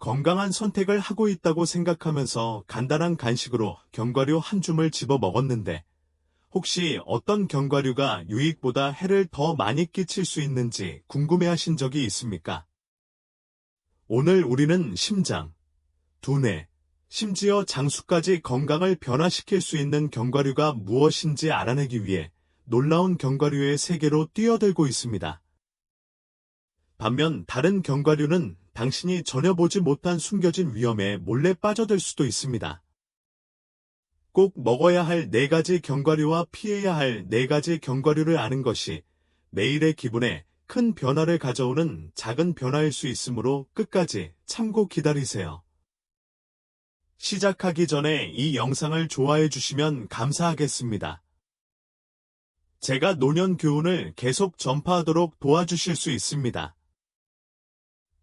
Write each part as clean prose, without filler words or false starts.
건강한 선택을 하고 있다고 생각하면서 간단한 간식으로 견과류 한 줌을 집어 먹었는데 혹시 어떤 견과류가 유익보다 해를 더 많이 끼칠 수 있는지 궁금해하신 적이 있습니까? 오늘 우리는 심장, 두뇌, 심지어 장수까지 건강을 변화시킬 수 있는 견과류가 무엇인지 알아내기 위해 놀라운 견과류의 세계로 뛰어들고 있습니다. 반면 다른 견과류는 당신이 전혀 보지 못한 숨겨진 위험에 몰래 빠져들 수도 있습니다. 꼭 먹어야 할 4가지 견과류와 피해야 할 4가지 견과류를 아는 것이 매일의 기분에 큰 변화를 가져오는 작은 변화일 수 있으므로 끝까지 참고 기다리세요. 시작하기 전에 이 영상을 좋아해 주시면 감사하겠습니다. 제가 노년 교훈을 계속 전파하도록 도와주실 수 있습니다.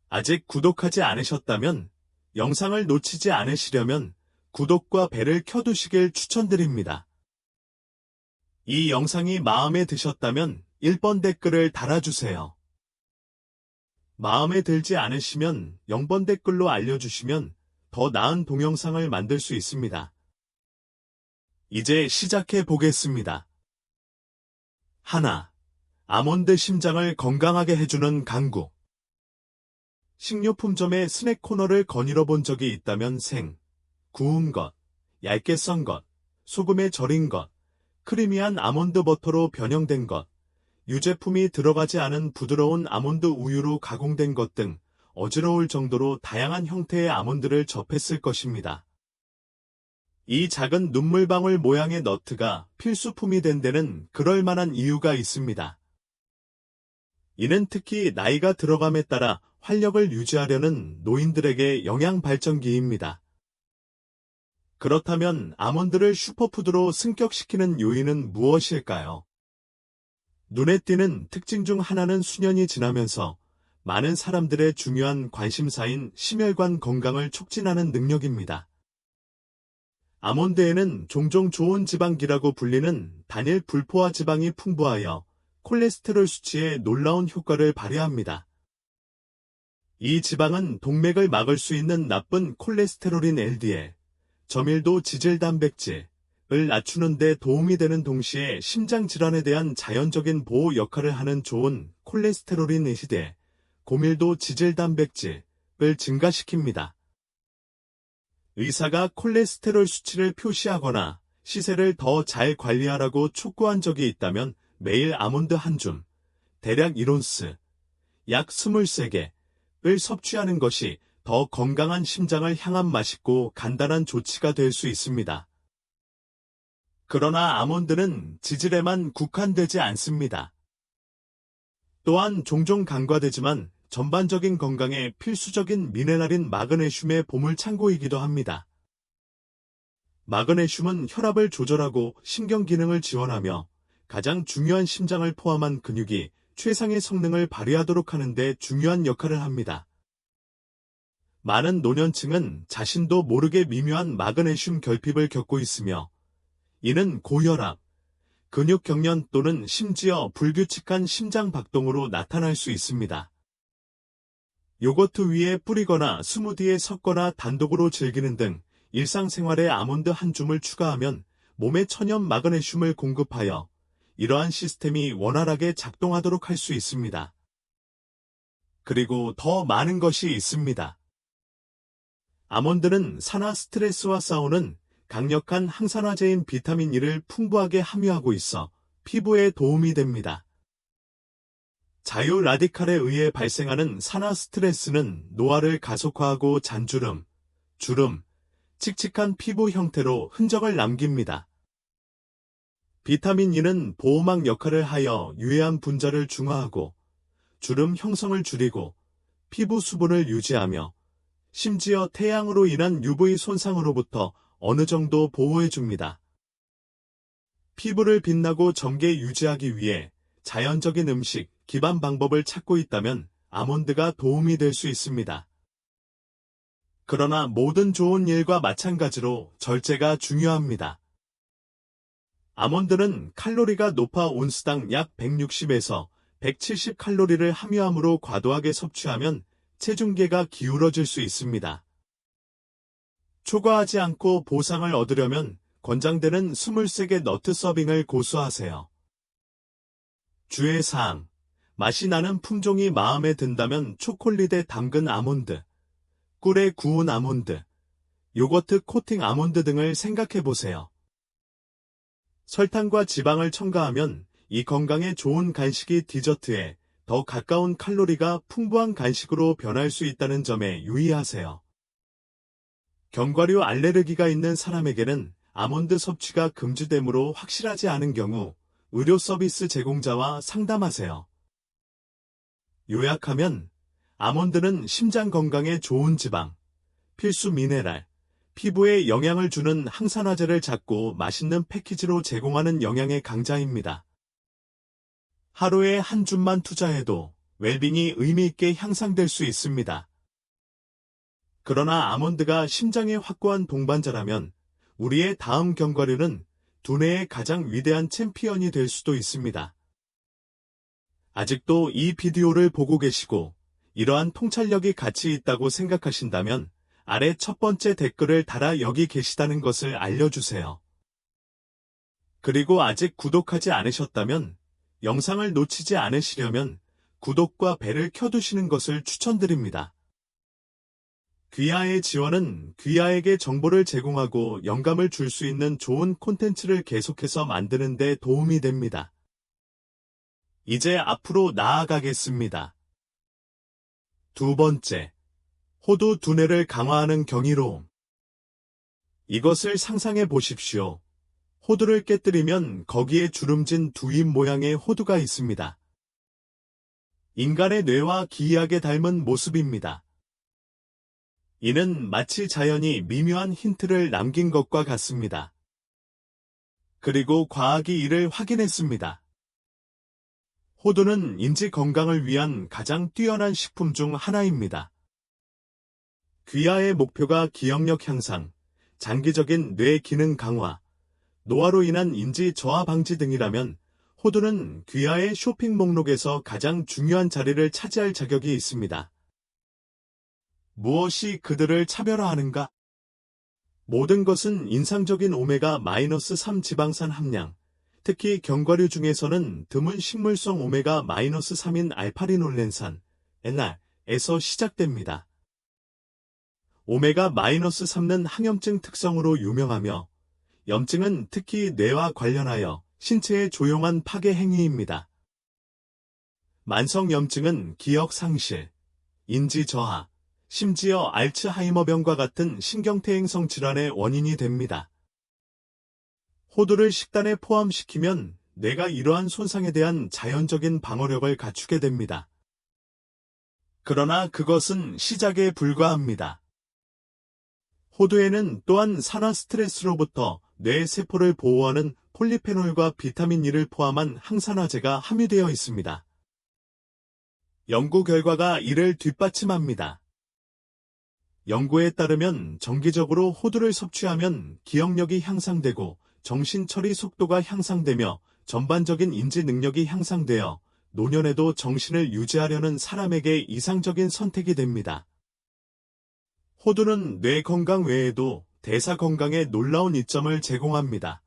아직 구독하지 않으셨다면 영상을 놓치지 않으시려면 구독과 벨을 켜두시길 추천드립니다. 이 영상이 마음에 드셨다면 1번 댓글을 달아주세요. 마음에 들지 않으시면 0번 댓글로 알려주시면 더 나은 동영상을 만들 수 있습니다. 이제 시작해 보겠습니다. 하나, 아몬드 심장을 건강하게 해주는 강구. 식료품점의 스낵 코너를 거닐어 본 적이 있다면 구운 것, 얇게 썬 것, 소금에 절인 것, 크리미한 아몬드 버터로 변형된 것, 유제품이 들어가지 않은 부드러운 아몬드 우유로 가공된 것 등 어지러울 정도로 다양한 형태의 아몬드를 접했을 것입니다. 이 작은 눈물방울 모양의 너트가 필수품이 된 데는 그럴 만한 이유가 있습니다. 이는 특히 나이가 들어감에 따라 활력을 유지하려는 노인들에게 영양 발전기입니다. 그렇다면 아몬드를 슈퍼푸드로 승격시키는 요인은 무엇일까요? 눈에 띄는 특징 중 하나는 수년이 지나면서 많은 사람들의 중요한 관심사인 심혈관 건강을 촉진하는 능력입니다. 아몬드에는 종종 좋은 지방기라고 불리는 단일 불포화 지방이 풍부하여 콜레스테롤 수치에 놀라운 효과를 발휘합니다. 이 지방은 동맥을 막을 수 있는 나쁜 콜레스테롤인 LDL, 저밀도 지질 단백질을 낮추는 데 도움이 되는 동시에 심장 질환에 대한 자연적인 보호 역할을 하는 좋은 콜레스테롤인 HDL, 고밀도 지질 단백질을 증가시킵니다. 의사가 콜레스테롤 수치를 표시하거나 시세를 더 잘 관리하라고 촉구한 적이 있다면 매일 아몬드 한 줌, 대략 1온스, 약 23개를 섭취하는 것이 더 건강한 심장을 향한 맛있고 간단한 조치가 될 수 있습니다. 그러나 아몬드는 지질에만 국한되지 않습니다. 또한 종종 간과되지만 전반적인 건강에 필수적인 미네랄인 마그네슘의 보물창고이기도 합니다. 마그네슘은 혈압을 조절하고 신경기능을 지원하며 가장 중요한 심장을 포함한 근육이 최상의 성능을 발휘하도록 하는 데 중요한 역할을 합니다. 많은 노년층은 자신도 모르게 미묘한 마그네슘 결핍을 겪고 있으며 이는 고혈압, 근육경련 또는 심지어 불규칙한 심장 박동으로 나타날 수 있습니다. 요거트 위에 뿌리거나 스무디에 섞거나 단독으로 즐기는 등 일상생활에 아몬드 한 줌을 추가하면 몸에 천연 마그네슘을 공급하여 이러한 시스템이 원활하게 작동하도록 할 수 있습니다. 그리고 더 많은 것이 있습니다. 아몬드는 산화 스트레스와 싸우는 강력한 항산화제인 비타민 E를 풍부하게 함유하고 있어 피부에 도움이 됩니다. 자유 라디칼에 의해 발생하는 산화 스트레스는 노화를 가속화하고 잔주름, 주름, 칙칙한 피부 형태로 흔적을 남깁니다. 비타민 E는 보호막 역할을 하여 유해한 분자를 중화하고 주름 형성을 줄이고 피부 수분을 유지하며 심지어 태양으로 인한 UV 손상으로부터 어느 정도 보호해줍니다. 피부를 빛나고 정게 유지하기 위해 자연적인 음식, 기반 방법을 찾고 있다면 아몬드가 도움이 될 수 있습니다. 그러나 모든 좋은 일과 마찬가지로 절제가 중요합니다. 아몬드는 칼로리가 높아 온스당 약 160에서 170 칼로리를 함유하므로 과도하게 섭취하면 체중계가 기울어질 수 있습니다. 초과하지 않고 보상을 얻으려면 권장되는 23개 너트 서빙을 고수하세요. 주의사항. 맛이 나는 품종이 마음에 든다면 초콜릿에 담근 아몬드, 꿀에 구운 아몬드, 요거트 코팅 아몬드 등을 생각해 보세요. 설탕과 지방을 첨가하면 이 건강에 좋은 간식이 디저트에 더 가까운 칼로리가 풍부한 간식으로 변할 수 있다는 점에 유의하세요. 견과류 알레르기가 있는 사람에게는 아몬드 섭취가 금지되므로 확실하지 않은 경우 의료 서비스 제공자와 상담하세요. 요약하면 아몬드는 심장 건강에 좋은 지방, 필수 미네랄, 피부에 영향을 주는 항산화제를 작고 맛있는 패키지로 제공하는 영양의 강자입니다. 하루에 한 줌만 투자해도 웰빙이 의미있게 향상될 수 있습니다. 그러나 아몬드가 심장에 확고한 동반자라면 우리의 다음 견과류는 두뇌의 가장 위대한 챔피언이 될 수도 있습니다. 아직도 이 비디오를 보고 계시고 이러한 통찰력이 가치 있다고 생각하신다면 아래 첫 번째 댓글을 달아 여기 계시다는 것을 알려주세요. 그리고 아직 구독하지 않으셨다면 영상을 놓치지 않으시려면 구독과 벨을 켜두시는 것을 추천드립니다. 귀하의 지원은 귀하에게 정보를 제공하고 영감을 줄 수 있는 좋은 콘텐츠를 계속해서 만드는 데 도움이 됩니다. 이제 앞으로 나아가겠습니다. 두 번째, 호두 두뇌를 강화하는 경이로움. 이것을 상상해 보십시오. 호두를 깨뜨리면 거기에 주름진 두입 모양의 호두가 있습니다. 인간의 뇌와 기이하게 닮은 모습입니다. 이는 마치 자연이 미묘한 힌트를 남긴 것과 같습니다. 그리고 과학이 이를 확인했습니다. 호두는 인지 건강을 위한 가장 뛰어난 식품 중 하나입니다. 귀하의 목표가 기억력 향상, 장기적인 뇌 기능 강화, 노화로 인한 인지 저하 방지 등이라면 호두는 귀하의 쇼핑 목록에서 가장 중요한 자리를 차지할 자격이 있습니다. 무엇이 그들을 차별화하는가? 모든 것은 인상적인 오메가-3 지방산 함량, 특히 견과류 중에서는 드문 식물성 오메가-3인 알파리놀렌산, NR에서 시작됩니다. 오메가-3는 항염증 특성으로 유명하며 염증은 특히 뇌와 관련하여 신체에 조용한 파괴 행위입니다. 만성염증은 기억 상실, 인지 저하, 심지어 알츠하이머병과 같은 신경퇴행성 질환의 원인이 됩니다. 호두를 식단에 포함시키면 뇌가 이러한 손상에 대한 자연적인 방어력을 갖추게 됩니다. 그러나 그것은 시작에 불과합니다. 호두에는 또한 산화 스트레스로부터 뇌 세포를 보호하는 폴리페놀과 비타민 E를 포함한 항산화제가 함유되어 있습니다. 연구 결과가 이를 뒷받침합니다. 연구에 따르면 정기적으로 호두를 섭취하면 기억력이 향상되고 정신 처리 속도가 향상되며 전반적인 인지 능력이 향상되어 노년에도 정신을 유지하려는 사람에게 이상적인 선택이 됩니다. 호두는 뇌 건강 외에도 대사 건강에 놀라운 이점을 제공합니다.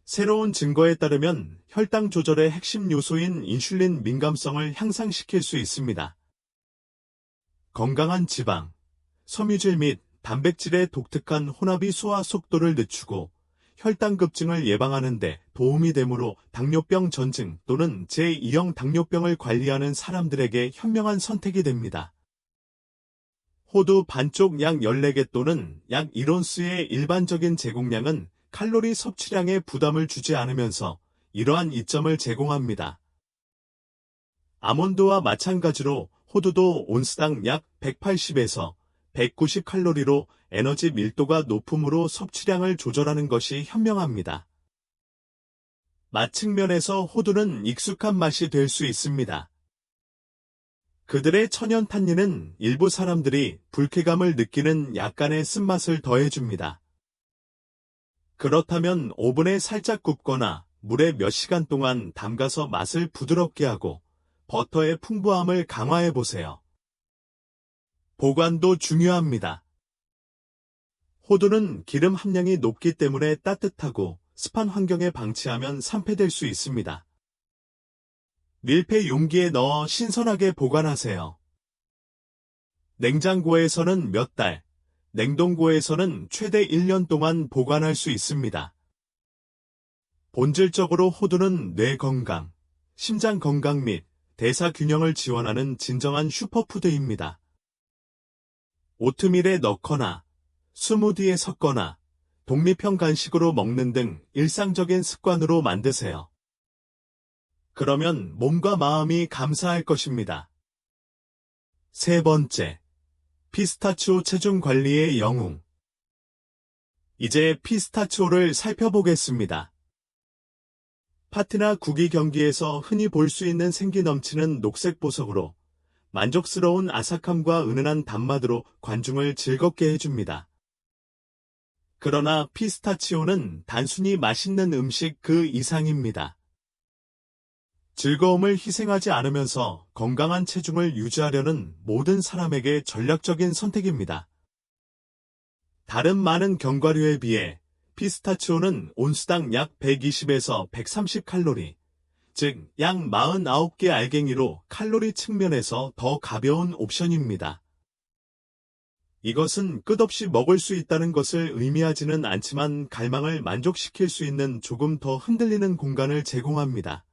새로운 증거에 따르면 혈당 조절의 핵심 요소인 인슐린 민감성을 향상시킬 수 있습니다. 건강한 지방, 섬유질 및 단백질의 독특한 혼합이 소화 속도를 늦추고 혈당 급증을 예방하는 데 도움이 되므로 당뇨병 전증 또는 제2형 당뇨병을 관리하는 사람들에게 현명한 선택이 됩니다. 호두 반쪽 약 14개 또는 약 1온스의 일반적인 제공량은 칼로리 섭취량에 부담을 주지 않으면서 이러한 이점을 제공합니다. 아몬드와 마찬가지로 호두도 온스당 약 180에서 190 칼로리로 에너지 밀도가 높으므로 섭취량을 조절하는 것이 현명합니다. 맛 측면에서 호두는 익숙한 맛이 될 수 있습니다. 그들의 천연 탄닌은 일부 사람들이 불쾌감을 느끼는 약간의 쓴맛을 더해줍니다. 그렇다면 오븐에 살짝 굽거나 물에 몇 시간 동안 담가서 맛을 부드럽게 하고 버터의 풍부함을 강화해보세요. 보관도 중요합니다. 호두는 기름 함량이 높기 때문에 따뜻하고 습한 환경에 방치하면 산패될 수 있습니다. 밀폐 용기에 넣어 신선하게 보관하세요. 냉장고에서는 몇 달, 냉동고에서는 최대 1년 동안 보관할 수 있습니다. 본질적으로 호두는 뇌 건강, 심장 건강 및 대사 균형을 지원하는 진정한 슈퍼푸드입니다. 오트밀에 넣거나 스무디에 섞거나 독립형 간식으로 먹는 등 일상적인 습관으로 만드세요. 그러면 몸과 마음이 감사할 것입니다. 세 번째, 피스타치오 체중 관리의 영웅. 이제 피스타치오를 살펴보겠습니다. 파티나 구기 경기에서 흔히 볼 수 있는 생기 넘치는 녹색 보석으로 만족스러운 아삭함과 은은한 단맛으로 관중을 즐겁게 해줍니다. 그러나 피스타치오는 단순히 맛있는 음식 그 이상입니다. 즐거움을 희생하지 않으면서 건강한 체중을 유지하려는 모든 사람에게 전략적인 선택입니다. 다른 많은 견과류에 비해 피스타치오는 온수당 약 120에서 130칼로리, 즉 약 49개 알갱이로 칼로리 측면에서 더 가벼운 옵션입니다. 이것은 끝없이 먹을 수 있다는 것을 의미하지는 않지만 갈망을 만족시킬 수 있는 조금 더 흔들리는 공간을 제공합니다.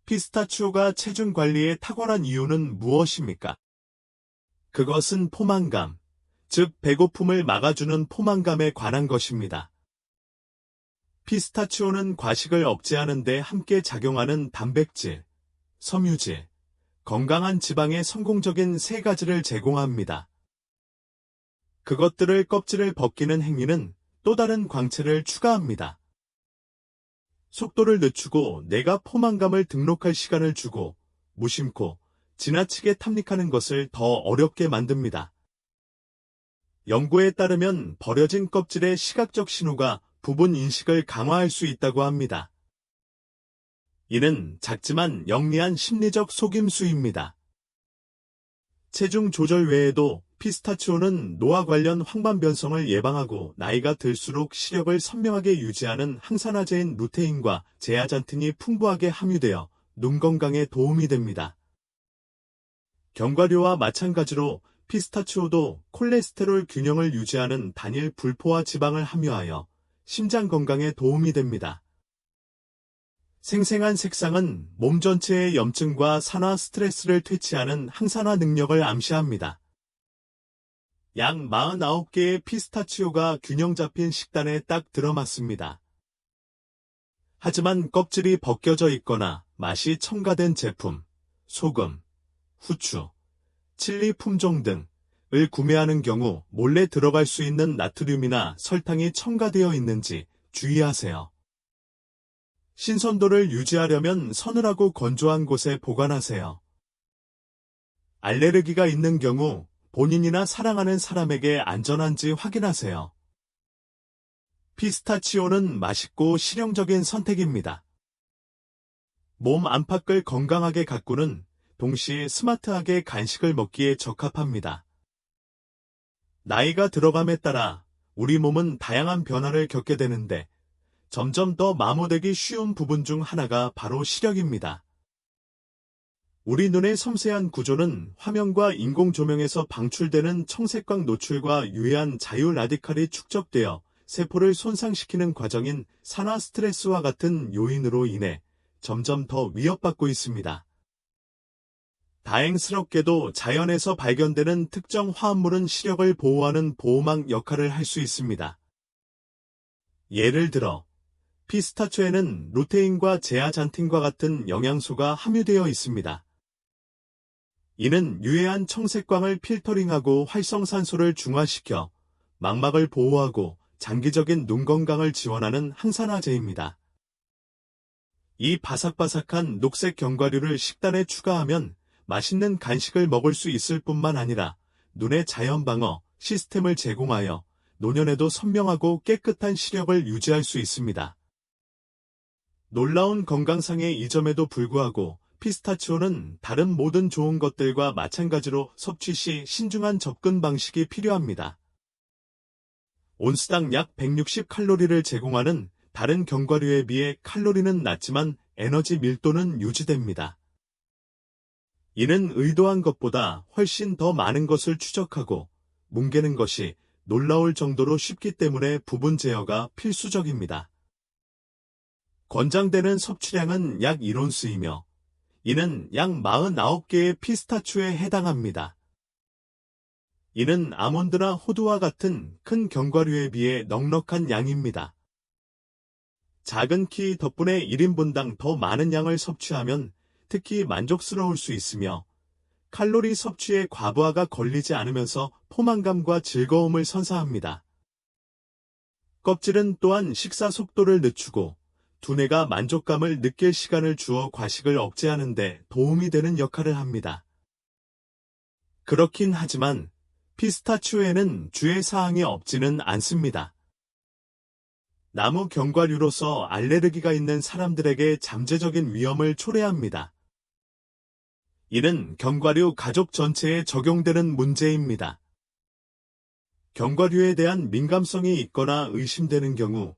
피스타치오가 체중 관리에 탁월한 이유는 무엇입니까? 그것은 포만감, 즉 배고픔을 막아주는 포만감에 관한 것입니다. 피스타치오는 과식을 억제하는 데 함께 작용하는 단백질, 섬유질, 건강한 지방의 성공적인 세 가지를 제공합니다. 그것들을 껍질을 벗기는 행위는 또 다른 광채를 추가합니다. 속도를 늦추고 내가 포만감을 등록할 시간을 주고 무심코 지나치게 탐닉하는 것을 더 어렵게 만듭니다. 연구에 따르면 버려진 껍질의 시각적 신호가 부분 인식을 강화할 수 있다고 합니다. 이는 작지만 영리한 심리적 속임수입니다. 체중 조절 외에도 피스타치오는 노화 관련 황반 변성을 예방하고 나이가 들수록 시력을 선명하게 유지하는 항산화제인 루테인과 제아잔틴이 풍부하게 함유되어 눈 건강에 도움이 됩니다. 견과류와 마찬가지로 피스타치오도 콜레스테롤 균형을 유지하는 단일 불포화 지방을 함유하여 심장 건강에 도움이 됩니다. 생생한 색상은 몸 전체의 염증과 산화 스트레스를 퇴치하는 항산화 능력을 암시합니다. 약 49개의 피스타치오가 균형 잡힌 식단에 딱 들어맞습니다. 하지만 껍질이 벗겨져 있거나 맛이 첨가된 제품, 소금, 후추, 칠리 품종 등을 구매하는 경우 몰래 들어갈 수 있는 나트륨이나 설탕이 첨가되어 있는지 주의하세요. 신선도를 유지하려면 서늘하고 건조한 곳에 보관하세요. 알레르기가 있는 경우 본인이나 사랑하는 사람에게 안전한지 확인하세요. 피스타치오는 맛있고 실용적인 선택입니다. 몸 안팎을 건강하게 가꾸는 동시에 스마트하게 간식을 먹기에 적합합니다. 나이가 들어감에 따라 우리 몸은 다양한 변화를 겪게 되는데 점점 더 마모되기 쉬운 부분 중 하나가 바로 시력입니다. 우리 눈의 섬세한 구조는 화면과 인공 조명에서 방출되는 청색광 노출과 유해한 자유 라디칼이 축적되어 세포를 손상시키는 과정인 산화 스트레스와 같은 요인으로 인해 점점 더 위협받고 있습니다. 다행스럽게도 자연에서 발견되는 특정 화합물은 시력을 보호하는 보호막 역할을 할 수 있습니다. 예를 들어 피스타치오에는 루테인과 제아잔틴과 같은 영양소가 함유되어 있습니다. 이는 유해한 청색광을 필터링하고 활성산소를 중화시켜 망막을 보호하고 장기적인 눈 건강을 지원하는 항산화제입니다. 이 바삭바삭한 녹색 견과류를 식단에 추가하면 맛있는 간식을 먹을 수 있을 뿐만 아니라 눈의 자연방어 시스템을 제공하여 노년에도 선명하고 깨끗한 시력을 유지할 수 있습니다. 놀라운 건강상의 이점에도 불구하고 피스타치오는 다른 모든 좋은 것들과 마찬가지로 섭취 시 신중한 접근 방식이 필요합니다. 온스당 약 160칼로리를 제공하는 다른 견과류에 비해 칼로리는 낮지만 에너지 밀도는 유지됩니다. 이는 의도한 것보다 훨씬 더 많은 것을 추적하고 뭉개는 것이 놀라울 정도로 쉽기 때문에 부분 제어가 필수적입니다. 권장되는 섭취량은 약 1온스이며 이는 약 49개의 피스타치오에 해당합니다. 이는 아몬드나 호두와 같은 큰 견과류에 비해 넉넉한 양입니다. 작은 키 덕분에 1인분당 더 많은 양을 섭취하면 특히 만족스러울 수 있으며 칼로리 섭취에 과부하가 걸리지 않으면서 포만감과 즐거움을 선사합니다. 껍질은 또한 식사 속도를 늦추고 두뇌가 만족감을 느낄 시간을 주어 과식을 억제하는 데 도움이 되는 역할을 합니다. 그렇긴 하지만 피스타치오에는 주의 사항이 없지는 않습니다. 나무 견과류로서 알레르기가 있는 사람들에게 잠재적인 위험을 초래합니다. 이는 견과류 가족 전체에 적용되는 문제입니다. 견과류에 대한 민감성이 있거나 의심되는 경우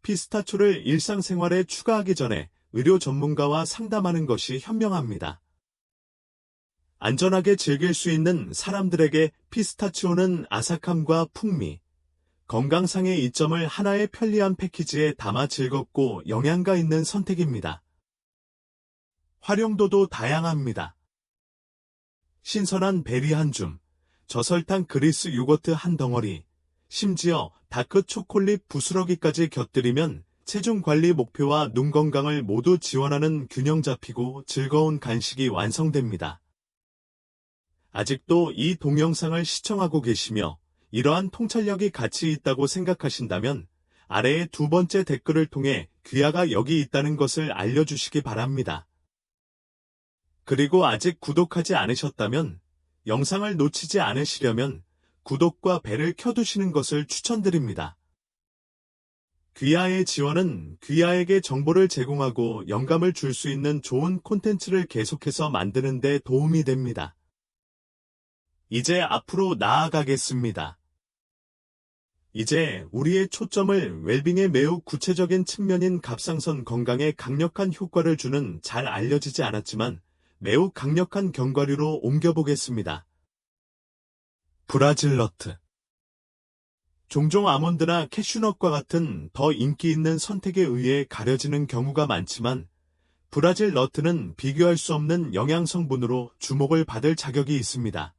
피스타치오를 일상생활에 추가하기 전에 의료 전문가와 상담하는 것이 현명합니다. 안전하게 즐길 수 있는 사람들에게 피스타치오는 아삭함과 풍미, 건강상의 이점을 하나의 편리한 패키지에 담아 즐겁고 영양가 있는 선택입니다. 활용도도 다양합니다. 신선한 베리 한 줌, 저설탕 그리스 요거트 한 덩어리, 심지어 다크 초콜릿 부스러기까지 곁들이면 체중 관리 목표와 눈 건강을 모두 지원하는 균형 잡히고 즐거운 간식이 완성됩니다. 아직도 이 동영상을 시청하고 계시며 이러한 통찰력이 가치 있다고 생각하신다면 아래의 두 번째 댓글을 통해 귀하가 여기 있다는 것을 알려주시기 바랍니다. 그리고 아직 구독하지 않으셨다면 영상을 놓치지 않으시려면 구독과 벨을 켜두시는 것을 추천드립니다. 귀하의 지원은 귀하에게 정보를 제공하고 영감을 줄 수 있는 좋은 콘텐츠를 계속해서 만드는 데 도움이 됩니다. 이제 앞으로 나아가겠습니다. 이제 우리의 초점을 웰빙의 매우 구체적인 측면인 갑상선 건강에 강력한 효과를 주는 잘 알려지지 않았지만 매우 강력한 견과류로 옮겨보겠습니다. 브라질 너트. 종종 아몬드나 캐슈넛과 같은 더 인기 있는 선택에 의해 가려지는 경우가 많지만 브라질 너트는 비교할 수 없는 영양 성분으로 주목을 받을 자격이 있습니다.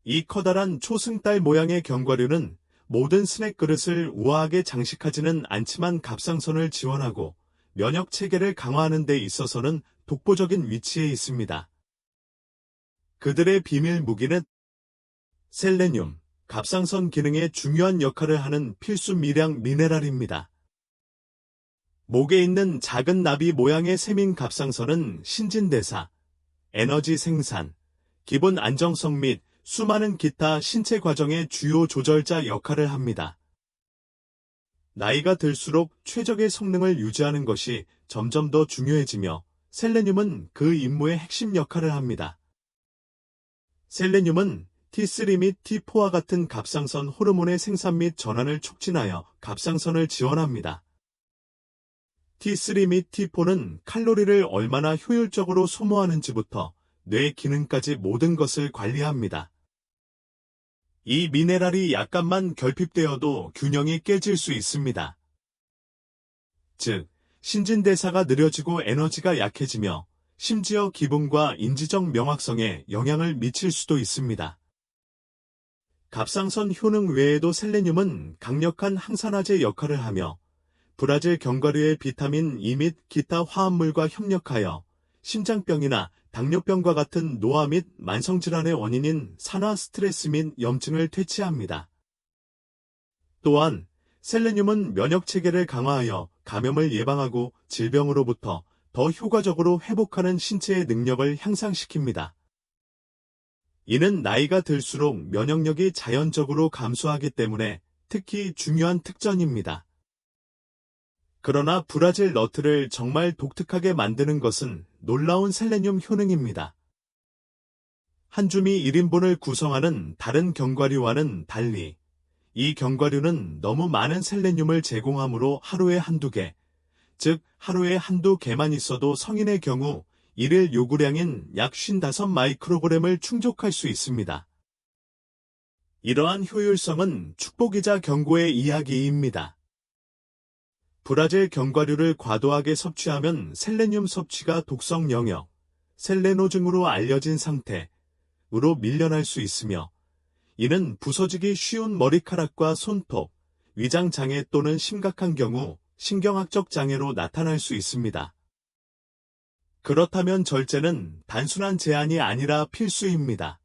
이 커다란 초승달 모양의 견과류는 모든 스낵 그릇을 우아하게 장식하지는 않지만 갑상선을 지원하고 면역 체계를 강화하는 데 있어서는 독보적인 위치에 있습니다. 그들의 비밀 무기는 셀레늄, 갑상선 기능에 중요한 역할을 하는 필수 미량 미네랄입니다. 목에 있는 작은 나비 모양의 샘인 갑상선은 신진대사, 에너지 생산, 기분 안정성 및 수많은 기타 신체 과정의 주요 조절자 역할을 합니다. 나이가 들수록 최적의 성능을 유지하는 것이 점점 더 중요해지며 셀레늄은 그 임무의 핵심 역할을 합니다. 셀레늄은 T3 및 T4와 같은 갑상선 호르몬의 생산 및 전환을 촉진하여 갑상선을 지원합니다. T3 및 T4는 칼로리를 얼마나 효율적으로 소모하는지부터 뇌 기능까지 모든 것을 관리합니다. 이 미네랄이 약간만 결핍되어도 균형이 깨질 수 있습니다. 즉, 신진대사가 느려지고 에너지가 약해지며 심지어 기분과 인지적 명확성에 영향을 미칠 수도 있습니다. 갑상선 효능 외에도 셀레늄은 강력한 항산화제 역할을 하며 브라질 견과류의 비타민 E 및 기타 화합물과 협력하여 심장병이나 당뇨병과 같은 노화 및 만성질환의 원인인 산화 스트레스 및 염증을 퇴치합니다. 또한 셀레늄은 면역체계를 강화하여 감염을 예방하고 질병으로부터 더 효과적으로 회복하는 신체의 능력을 향상시킵니다. 이는 나이가 들수록 면역력이 자연적으로 감소하기 때문에 특히 중요한 특징입니다. 그러나 브라질 너트를 정말 독특하게 만드는 것은 놀라운 셀레늄 효능입니다. 한 줌이 1인분을 구성하는 다른 견과류와는 달리 이 견과류는 너무 많은 셀레늄을 제공하므로 하루에 한두 개, 즉 하루에 한두 개만 있어도 성인의 경우 일일 요구량인 약 55 마이크로그램을 충족할 수 있습니다. 이러한 효율성은 축복이자 경고의 이야기입니다. 브라질 견과류를 과도하게 섭취하면 셀레늄 섭취가 독성 영역, 셀레노증으로 알려진 상태로 밀려날 수 있으며 이는 부서지기 쉬운 머리카락과 손톱, 위장장애 또는 심각한 경우 신경학적 장애로 나타날 수 있습니다. 그렇다면 절제는 단순한 제한이 아니라 필수입니다.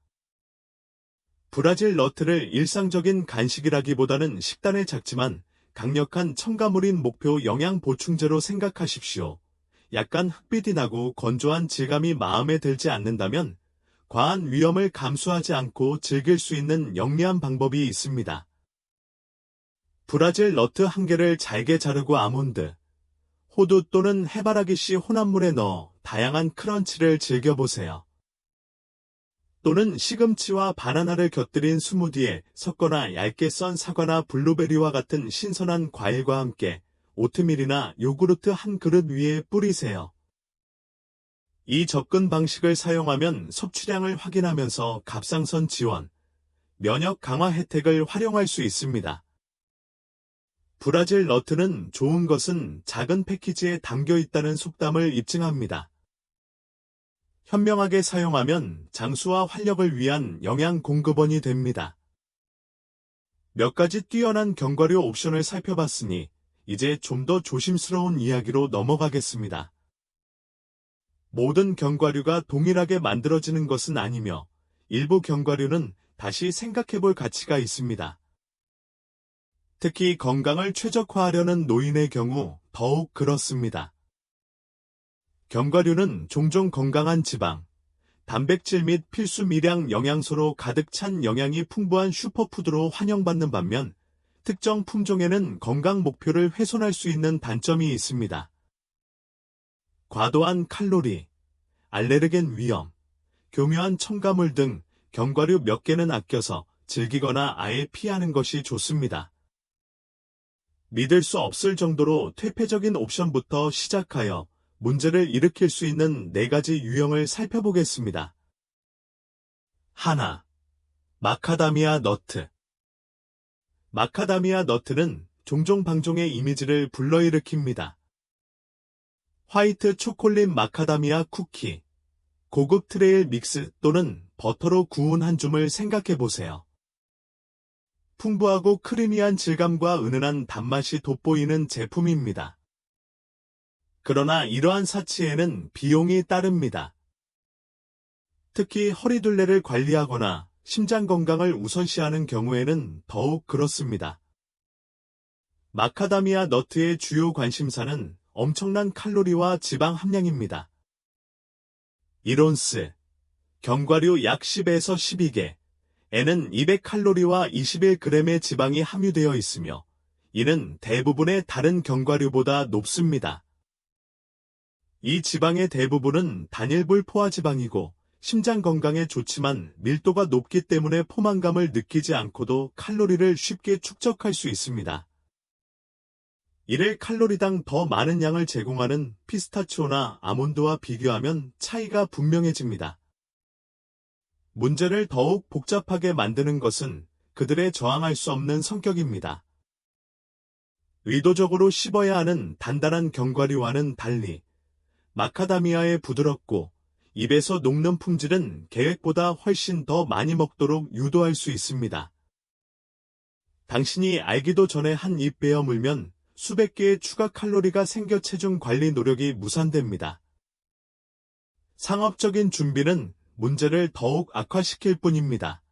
브라질 너트를 일상적인 간식이라기보다는 식단에 작지만 강력한 첨가물인 목표 영양 보충제로 생각하십시오. 약간 흑빛이 나고 건조한 질감이 마음에 들지 않는다면 과한 위험을 감수하지 않고 즐길 수 있는 영리한 방법이 있습니다. 브라질 너트 한 개를 잘게 자르고 아몬드, 호두 또는 해바라기씨 혼합물에 넣어 다양한 크런치를 즐겨보세요. 또는 시금치와 바나나를 곁들인 스무디에 섞거나 얇게 썬 사과나 블루베리와 같은 신선한 과일과 함께 오트밀이나 요구르트 한 그릇 위에 뿌리세요. 이 접근 방식을 사용하면 섭취량을 확인하면서 갑상선 지원, 면역 강화 혜택을 활용할 수 있습니다. 브라질 너트는 좋은 것은 작은 패키지에 담겨 있다는 속담을 입증합니다. 현명하게 사용하면 장수와 활력을 위한 영양 공급원이 됩니다. 몇 가지 뛰어난 견과류 옵션을 살펴봤으니 이제 좀 더 조심스러운 이야기로 넘어가겠습니다. 모든 견과류가 동일하게 만들어지는 것은 아니며 일부 견과류는 다시 생각해볼 가치가 있습니다. 특히 건강을 최적화하려는 노인의 경우 더욱 그렇습니다. 견과류는 종종 건강한 지방, 단백질 및 필수 미량 영양소로 가득 찬 영양이 풍부한 슈퍼푸드로 환영받는 반면 특정 품종에는 건강 목표를 훼손할 수 있는 단점이 있습니다. 과도한 칼로리, 알레르겐 위험, 교묘한 첨가물 등 견과류 몇 개는 아껴서 즐기거나 아예 피하는 것이 좋습니다. 믿을 수 없을 정도로 퇴폐적인 옵션부터 시작하여 문제를 일으킬 수 있는 4가지 유형을 살펴보겠습니다. 하나, 마카다미아 너트. 마카다미아 너트는 종종 방종의 이미지를 불러일으킵니다. 화이트 초콜릿 마카다미아 쿠키, 고급 트레일 믹스 또는 버터로 구운 한 줌을 생각해보세요. 풍부하고 크리미한 질감과 은은한 단맛이 돋보이는 제품입니다. 그러나 이러한 사치에는 비용이 따릅니다. 특히 허리둘레를 관리하거나 심장 건강을 우선시하는 경우에는 더욱 그렇습니다. 마카다미아 너트의 주요 관심사는 엄청난 칼로리와 지방 함량입니다. 1온스, 견과류 약 10에서 12개, 에는 200칼로리와 21g의 지방이 함유되어 있으며 이는 대부분의 다른 견과류보다 높습니다. 이 지방의 대부분은 단일불 포화지방이고 심장 건강에 좋지만 밀도가 높기 때문에 포만감을 느끼지 않고도 칼로리를 쉽게 축적할 수 있습니다. 이를 칼로리당 더 많은 양을 제공하는 피스타치오나 아몬드와 비교하면 차이가 분명해집니다. 문제를 더욱 복잡하게 만드는 것은 그들의 저항할 수 없는 성격입니다. 의도적으로 씹어야 하는 단단한 견과류와는 달리 마카다미아의 부드럽고 입에서 녹는 품질은 계획보다 훨씬 더 많이 먹도록 유도할 수 있습니다. 당신이 알기도 전에 한 입 베어 물면 수백 개의 추가 칼로리가 생겨 체중 관리 노력이 무산됩니다. 상업적인 준비는 문제를 더욱 악화시킬 뿐입니다.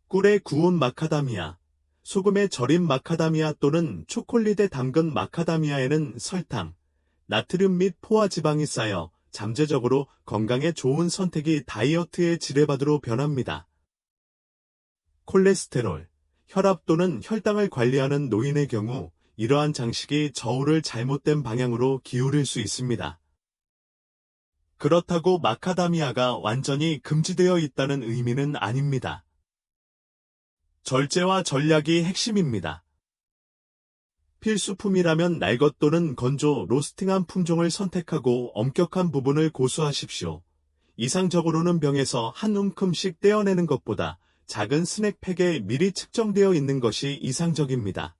꿀에 구운 마카다미아, 소금에 절인 마카다미아 또는 초콜릿에 담근 마카다미아에는 설탕, 나트륨 및 포화지방이 쌓여 잠재적으로 건강에 좋은 선택이 다이어트의 지뢰바드로 변합니다. 콜레스테롤, 혈압 또는 혈당을 관리하는 노인의 경우 이러한 장식이 저울을 잘못된 방향으로 기울일 수 있습니다. 그렇다고 마카다미아가 완전히 금지되어 있다는 의미는 아닙니다. 절제와 전략이 핵심입니다. 필수품이라면 날것 또는 건조, 로스팅한 품종을 선택하고 엄격한 부분을 고수하십시오. 이상적으로는 병에서 한 움큼씩 떼어내는 것보다 작은 스낵팩에 미리 측정되어 있는 것이 이상적입니다.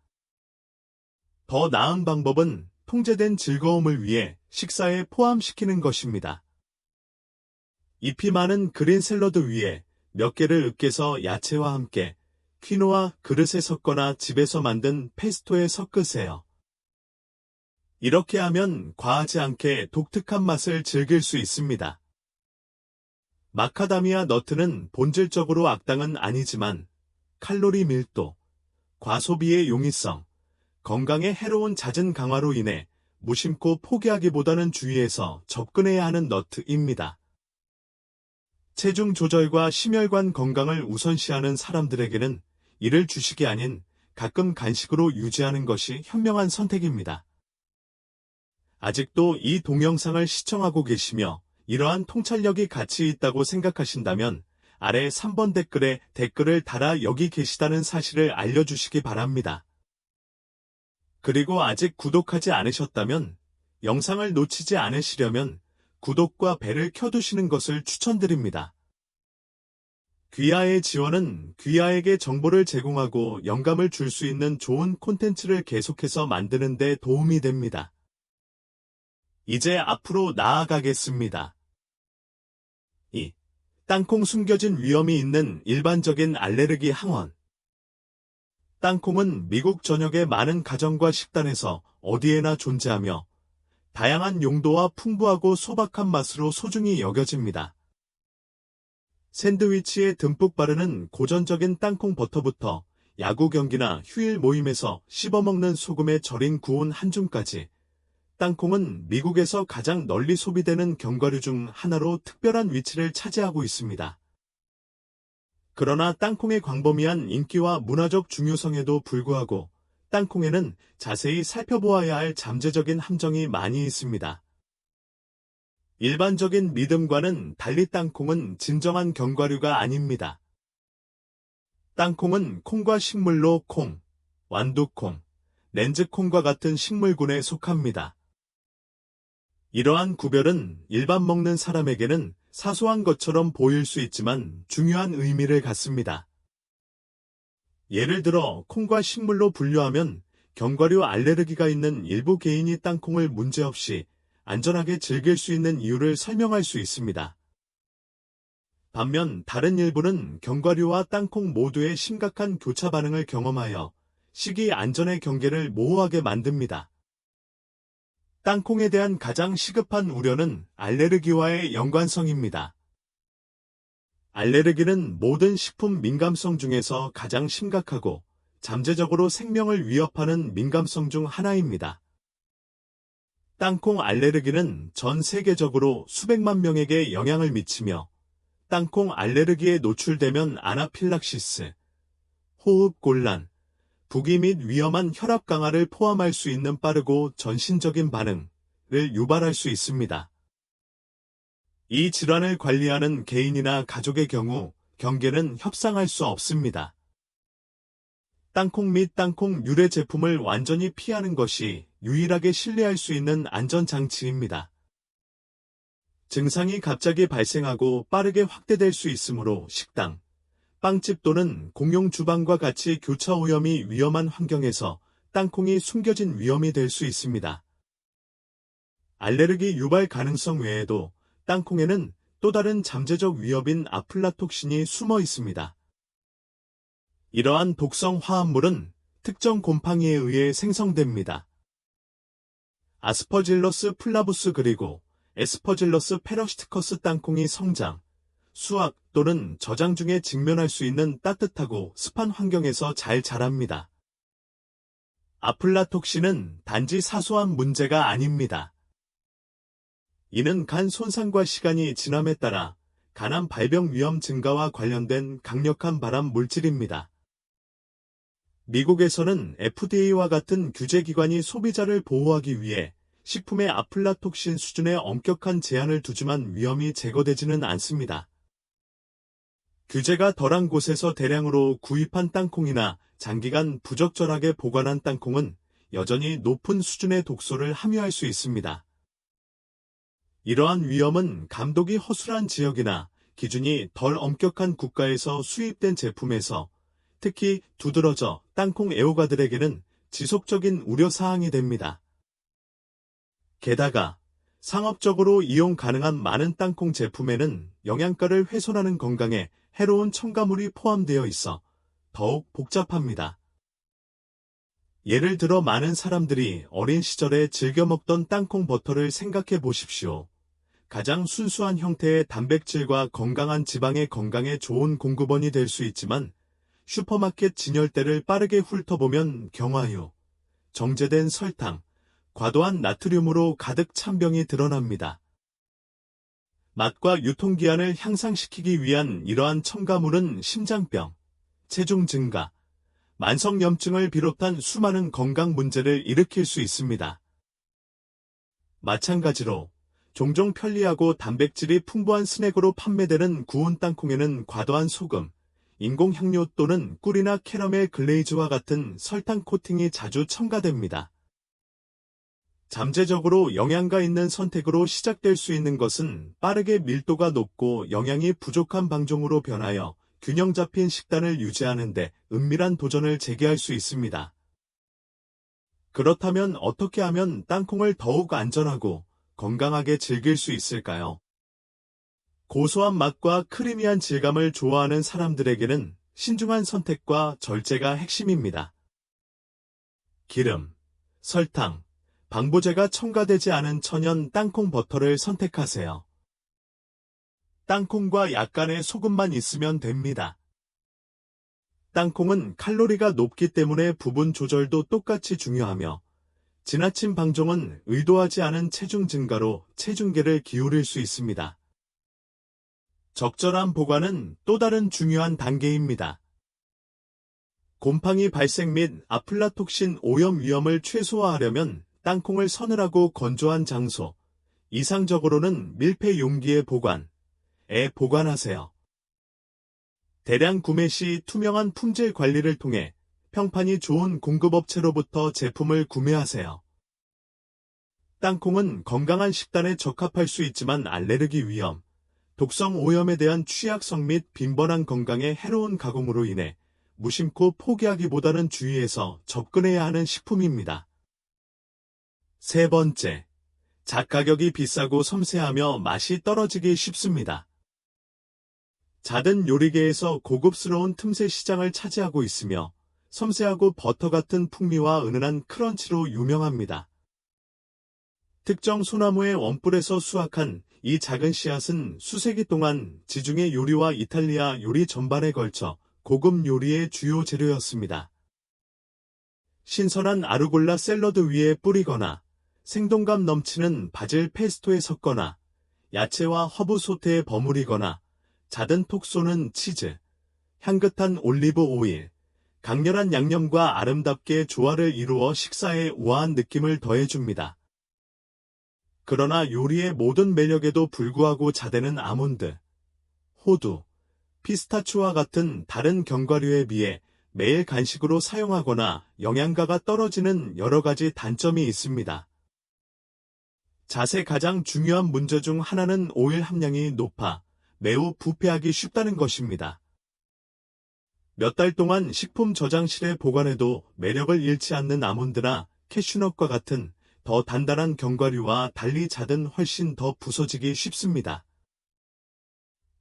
더 나은 방법은 통제된 즐거움을 위해 식사에 포함시키는 것입니다. 잎이 많은 그린 샐러드 위에 몇 개를 으깨서 야채와 함께 퀴노아 그릇에 섞거나 집에서 만든 페스토에 섞으세요. 이렇게 하면 과하지 않게 독특한 맛을 즐길 수 있습니다. 마카다미아 너트는 본질적으로 악당은 아니지만 칼로리 밀도, 과소비의 용이성, 건강에 해로운 잦은 강화로 인해 무심코 포기하기보다는 주의해서 접근해야 하는 너트입니다. 체중 조절과 심혈관 건강을 우선시하는 사람들에게는 이를 주식이 아닌 가끔 간식으로 유지하는 것이 현명한 선택입니다. 아직도 이 동영상을 시청하고 계시며 이러한 통찰력이 가치 있다고 생각하신다면 아래 3번 댓글에 댓글을 달아 여기 계시다는 사실을 알려주시기 바랍니다. 그리고 아직 구독하지 않으셨다면 영상을 놓치지 않으시려면 구독과 벨을 켜두시는 것을 추천드립니다. 귀하의 지원은 귀하에게 정보를 제공하고 영감을 줄 수 있는 좋은 콘텐츠를 계속해서 만드는 데 도움이 됩니다. 이제 앞으로 나아가겠습니다. 2. 땅콩 숨겨진 위험이 있는 일반적인 알레르기 항원. 땅콩은 미국 전역의 많은 가정과 식단에서 어디에나 존재하며 다양한 용도와 풍부하고 소박한 맛으로 소중히 여겨집니다. 샌드위치에 듬뿍 바르는 고전적인 땅콩 버터부터 야구 경기나 휴일 모임에서 씹어먹는 소금에 절인 구운 한줌까지 땅콩은 미국에서 가장 널리 소비되는 견과류 중 하나로 특별한 위치를 차지하고 있습니다. 그러나 땅콩의 광범위한 인기와 문화적 중요성에도 불구하고 땅콩에는 자세히 살펴보아야 할 잠재적인 함정이 많이 있습니다. 일반적인 믿음과는 달리 땅콩은 진정한 견과류가 아닙니다. 땅콩은 콩과 식물로 콩, 완두콩, 렌즈콩과 같은 식물군에 속합니다. 이러한 구별은 일반 먹는 사람에게는 사소한 것처럼 보일 수 있지만 중요한 의미를 갖습니다. 예를 들어 콩과 식물로 분류하면 견과류 알레르기가 있는 일부 개인이 땅콩을 문제없이 안전하게 즐길 수 있는 이유를 설명할 수 있습니다. 반면 다른 일부는 견과류와 땅콩 모두의 심각한 교차 반응을 경험하여 식이 안전의 경계를 모호하게 만듭니다. 땅콩에 대한 가장 시급한 우려는 알레르기와의 연관성입니다. 알레르기는 모든 식품 민감성 중에서 가장 심각하고 잠재적으로 생명을 위협하는 민감성 중 하나입니다. 땅콩 알레르기는 전 세계적으로 수백만 명에게 영향을 미치며 땅콩 알레르기에 노출되면 아나필락시스, 호흡곤란, 부기 및 위험한 혈압 강화를 포함할 수 있는 빠르고 전신적인 반응을 유발할 수 있습니다. 이 질환을 관리하는 개인이나 가족의 경우 경계는 협상할 수 없습니다. 땅콩 및 땅콩 유래 제품을 완전히 피하는 것이 유일하게 신뢰할 수 있는 안전장치입니다. 증상이 갑자기 발생하고 빠르게 확대될 수 있으므로 식당, 빵집 또는 공용 주방과 같이 교차 오염이 위험한 환경에서 땅콩이 숨겨진 위험이 될 수 있습니다. 알레르기 유발 가능성 외에도 땅콩에는 또 다른 잠재적 위협인 아플라톡신이 숨어 있습니다. 이러한 독성 화합물은 특정 곰팡이에 의해 생성됩니다. 아스퍼질러스 플라부스 그리고 에스퍼질러스 페러시티커스 땅콩이 성장, 수확 또는 저장 중에 직면할 수 있는 따뜻하고 습한 환경에서 잘 자랍니다. 아플라톡신은 단지 사소한 문제가 아닙니다. 이는 간 손상과 시간이 지남에 따라 간암 발병 위험 증가와 관련된 강력한 발암 물질입니다. 미국에서는 FDA와 같은 규제기관이 소비자를 보호하기 위해 식품의 아플라톡신 수준에 엄격한 제한을 두지만 위험이 제거되지는 않습니다. 규제가 덜한 곳에서 대량으로 구입한 땅콩이나 장기간 부적절하게 보관한 땅콩은 여전히 높은 수준의 독소를 함유할 수 있습니다. 이러한 위험은 감독이 허술한 지역이나 기준이 덜 엄격한 국가에서 수입된 제품에서 특히 두드러져 땅콩 애호가들에게는 지속적인 우려사항이 됩니다. 게다가 상업적으로 이용 가능한 많은 땅콩 제품에는 영양가를 훼손하는 건강에 해로운 첨가물이 포함되어 있어 더욱 복잡합니다. 예를 들어 많은 사람들이 어린 시절에 즐겨 먹던 땅콩 버터를 생각해 보십시오. 가장 순수한 형태의 단백질과 건강한 지방의 건강에 좋은 공급원이 될 수 있지만 슈퍼마켓 진열대를 빠르게 훑어보면 경화유, 정제된 설탕, 과도한 나트륨으로 가득 찬 병이 드러납니다. 맛과 유통기한을 향상시키기 위한 이러한 첨가물은 심장병, 체중 증가, 만성염증을 비롯한 수많은 건강 문제를 일으킬 수 있습니다. 마찬가지로 종종 편리하고 단백질이 풍부한 스낵으로 판매되는 구운 땅콩에는 과도한 소금, 인공향료 또는 꿀이나 캐러멜 글레이즈와 같은 설탕 코팅이 자주 첨가됩니다. 잠재적으로 영양가 있는 선택으로 시작될 수 있는 것은 빠르게 밀도가 높고 영양이 부족한 방종으로 변하여 균형 잡힌 식단을 유지하는 데 은밀한 도전을 제기할 수 있습니다. 그렇다면 어떻게 하면 땅콩을 더욱 안전하고 건강하게 즐길 수 있을까요? 고소한 맛과 크리미한 질감을 좋아하는 사람들에게는 신중한 선택과 절제가 핵심입니다. 기름, 설탕, 방부제가 첨가되지 않은 천연 땅콩 버터를 선택하세요. 땅콩과 약간의 소금만 있으면 됩니다. 땅콩은 칼로리가 높기 때문에 부분 조절도 똑같이 중요하며 지나친 방종은 의도하지 않은 체중 증가로 체중계를 기울일 수 있습니다. 적절한 보관은 또 다른 중요한 단계입니다. 곰팡이 발생 및 아플라톡신 오염 위험을 최소화하려면 땅콩을 서늘하고 건조한 장소, 이상적으로는 밀폐 용기에 보관하세요. 대량 구매 시 투명한 품질 관리를 통해 평판이 좋은 공급업체로부터 제품을 구매하세요. 땅콩은 건강한 식단에 적합할 수 있지만 알레르기 위험, 독성 오염에 대한 취약성 및 빈번한 건강에 해로운 가공으로 인해 무심코 포기하기보다는 주의해서 접근해야 하는 식품입니다. 세 번째, 가격이 비싸고 섬세하며 맛이 떨어지기 쉽습니다. 잦은 요리계에서 고급스러운 틈새 시장을 차지하고 있으며 섬세하고 버터 같은 풍미와 은은한 크런치로 유명합니다. 특정 소나무의 원뿔에서 수확한 이 작은 씨앗은 수세기 동안 지중해 요리와 이탈리아 요리 전반에 걸쳐 고급 요리의 주요 재료였습니다. 신선한 아루골라 샐러드 위에 뿌리거나 생동감 넘치는 바질 페스토에 섞거나 야채와 허브 소테에 버무리거나 잦은 톡 쏘는 치즈, 향긋한 올리브 오일, 강렬한 양념과 아름답게 조화를 이루어 식사에 우아한 느낌을 더해줍니다. 그러나 요리의 모든 매력에도 불구하고 자대는 아몬드, 호두, 피스타치오와 같은 다른 견과류에 비해 매일 간식으로 사용하거나 영양가가 떨어지는 여러 가지 단점이 있습니다. 잣의 가장 중요한 문제 중 하나는 오일 함량이 높아 매우 부패하기 쉽다는 것입니다. 몇 달 동안 식품 저장실에 보관해도 매력을 잃지 않는 아몬드나 캐슈넛과 같은 더 단단한 견과류와 달리 잣은 훨씬 더 부서지기 쉽습니다.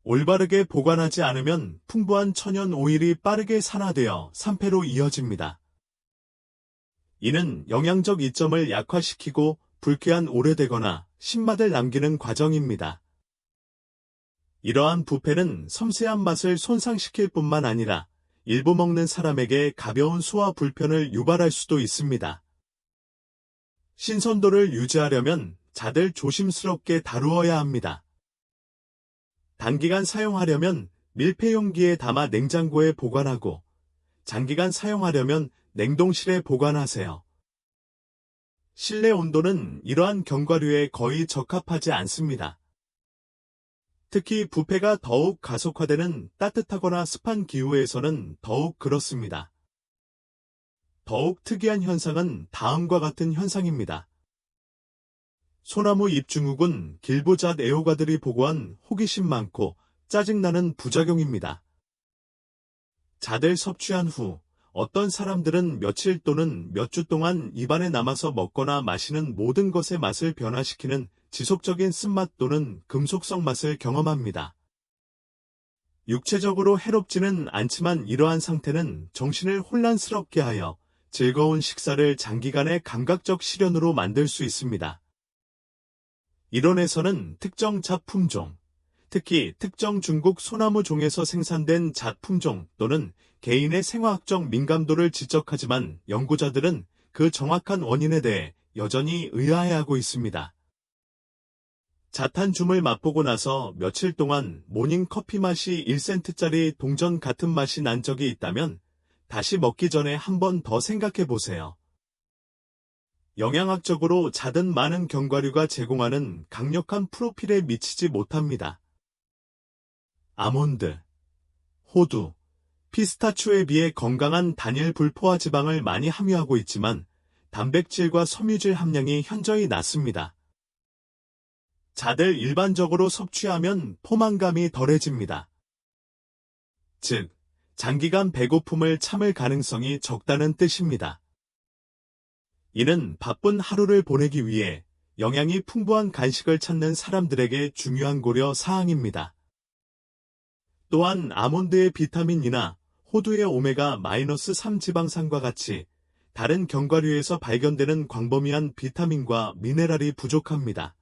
올바르게 보관하지 않으면 풍부한 천연 오일이 빠르게 산화되어 산패로 이어집니다. 이는 영양적 이점을 약화시키고 불쾌한 오래되거나 신맛을 남기는 과정입니다. 이러한 부패는 섬세한 맛을 손상시킬 뿐만 아니라 일부 먹는 사람에게 가벼운 소화 불편을 유발할 수도 있습니다. 신선도를 유지하려면 잣을 조심스럽게 다루어야 합니다. 단기간 사용하려면 밀폐 용기에 담아 냉장고에 보관하고 장기간 사용하려면 냉동실에 보관하세요. 실내 온도는 이러한 견과류에 거의 적합하지 않습니다. 특히 부패가 더욱 가속화되는 따뜻하거나 습한 기후에서는 더욱 그렇습니다. 더욱 특이한 현상은 다음과 같은 현상입니다. 소나무 잎증후군 길보잣 애호가들이 보고한 호기심 많고 짜증나는 부작용입니다. 잣을 섭취한 후 어떤 사람들은 며칠 또는 몇 주 동안 입안에 남아서 먹거나 마시는 모든 것의 맛을 변화시키는 지속적인 쓴맛 또는 금속성 맛을 경험합니다. 육체적으로 해롭지는 않지만 이러한 상태는 정신을 혼란스럽게 하여 즐거운 식사를 장기간의 감각적 실현으로 만들 수 있습니다. 이론에서는 특정 잣 품종, 특히 특정 중국 소나무 종에서 생산된 잣 품종 또는 개인의 생화학적 민감도를 지적하지만 연구자들은 그 정확한 원인에 대해 여전히 의아해하고 있습니다. 잣 한 줌을 맛보고 나서 며칠 동안 모닝 커피 맛이 1센트짜리 동전 같은 맛이 난 적이 있다면 다시 먹기 전에 한 번 더 생각해 보세요. 영양학적으로 잣은 많은 견과류가 제공하는 강력한 프로필에 미치지 못합니다. 아몬드, 호두, 피스타치오에 비해 건강한 단일 불포화 지방을 많이 함유하고 있지만 단백질과 섬유질 함량이 현저히 낮습니다. 잣을 일반적으로 섭취하면 포만감이 덜해집니다. 즉, 장기간 배고픔을 참을 가능성이 적다는 뜻입니다. 이는 바쁜 하루를 보내기 위해 영양이 풍부한 간식을 찾는 사람들에게 중요한 고려 사항입니다. 또한 아몬드의 비타민 E나 호두의 오메가-3 지방산과 같이 다른 견과류에서 발견되는 광범위한 비타민과 미네랄이 부족합니다.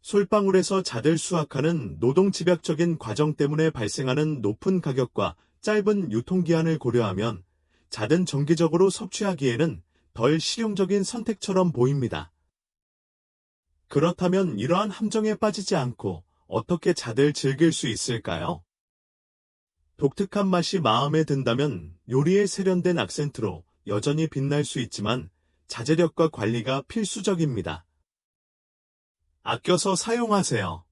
솔방울에서 잣을 수확하는 노동집약적인 과정 때문에 발생하는 높은 가격과 짧은 유통기한을 고려하면 잣은 정기적으로 섭취하기에는 덜 실용적인 선택처럼 보입니다. 그렇다면 이러한 함정에 빠지지 않고 어떻게 잣을 즐길 수 있을까요? 독특한 맛이 마음에 든다면 요리에 세련된 악센트로 여전히 빛날 수 있지만 자제력과 관리가 필수적입니다. 아껴서 사용하세요.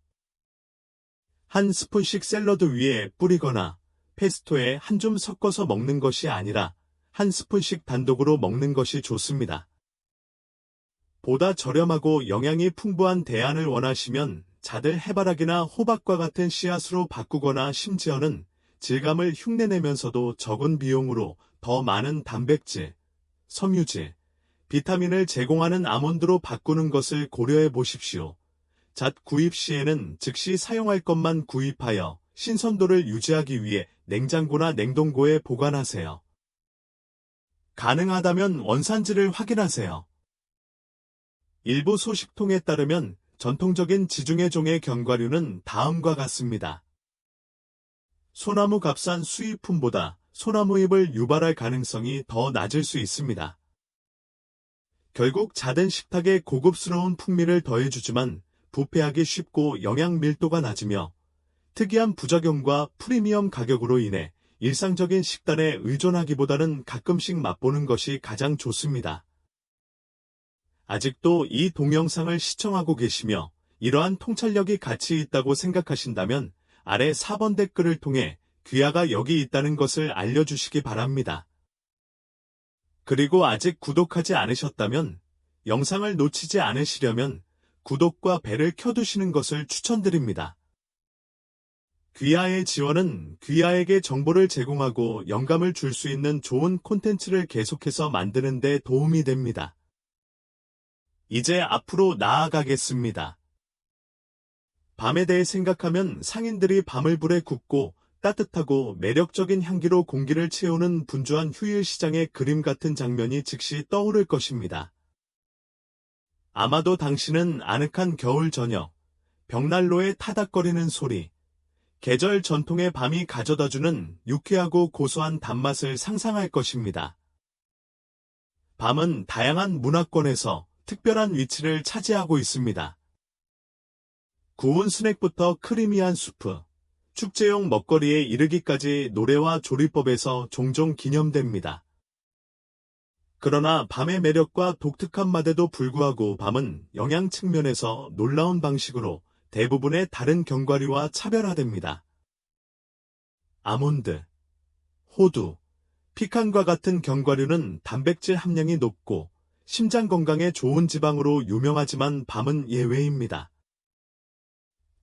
한 스푼씩 샐러드 위에 뿌리거나 페스토에 한 줌 섞어서 먹는 것이 아니라 한 스푼씩 단독으로 먹는 것이 좋습니다. 보다 저렴하고 영양이 풍부한 대안을 원하시면 잣을 해바라기나 호박과 같은 씨앗으로 바꾸거나 심지어는 질감을 흉내내면서도 적은 비용으로 더 많은 단백질, 섬유질, 비타민을 제공하는 아몬드로 바꾸는 것을 고려해 보십시오. 잣 구입 시에는 즉시 사용할 것만 구입하여 신선도를 유지하기 위해 냉장고나 냉동고에 보관하세요. 가능하다면 원산지를 확인하세요. 일부 소식통에 따르면 전통적인 지중해 종의 견과류는 다음과 같습니다. 소나무 값싼 수입품보다 소나무잎을 유발할 가능성이 더 낮을 수 있습니다. 결국 잣은 식탁에 고급스러운 풍미를 더해주지만 부패하기 쉽고 영양 밀도가 낮으며 특이한 부작용과 프리미엄 가격으로 인해 일상적인 식단에 의존하기보다는 가끔씩 맛보는 것이 가장 좋습니다. 아직도 이 동영상을 시청하고 계시며 이러한 통찰력이 가치 있다고 생각하신다면 아래 4번 댓글을 통해 귀하가 여기 있다는 것을 알려주시기 바랍니다. 그리고 아직 구독하지 않으셨다면 영상을 놓치지 않으시려면 구독과 벨을 켜두시는 것을 추천드립니다. 귀하의 지원은 귀하에게 정보를 제공하고 영감을 줄 수 있는 좋은 콘텐츠를 계속해서 만드는 데 도움이 됩니다. 이제 앞으로 나아가겠습니다. 밤에 대해 생각하면 상인들이 밤을 불에 굽고 따뜻하고 매력적인 향기로 공기를 채우는 분주한 휴일 시장의 그림 같은 장면이 즉시 떠오를 것입니다. 아마도 당신은 아늑한 겨울 저녁, 벽난로의 타닥거리는 소리, 계절 전통의 밤이 가져다주는 유쾌하고 고소한 단맛을 상상할 것입니다. 밤은 다양한 문화권에서 특별한 위치를 차지하고 있습니다. 구운 스낵부터 크리미한 수프, 축제용 먹거리에 이르기까지 노래와 조리법에서 종종 기념됩니다. 그러나 밤의 매력과 독특한 맛에도 불구하고 밤은 영양 측면에서 놀라운 방식으로 대부분의 다른 견과류와 차별화됩니다. 아몬드, 호두, 피칸과 같은 견과류는 단백질 함량이 높고 심장 건강에 좋은 지방으로 유명하지만 밤은 예외입니다.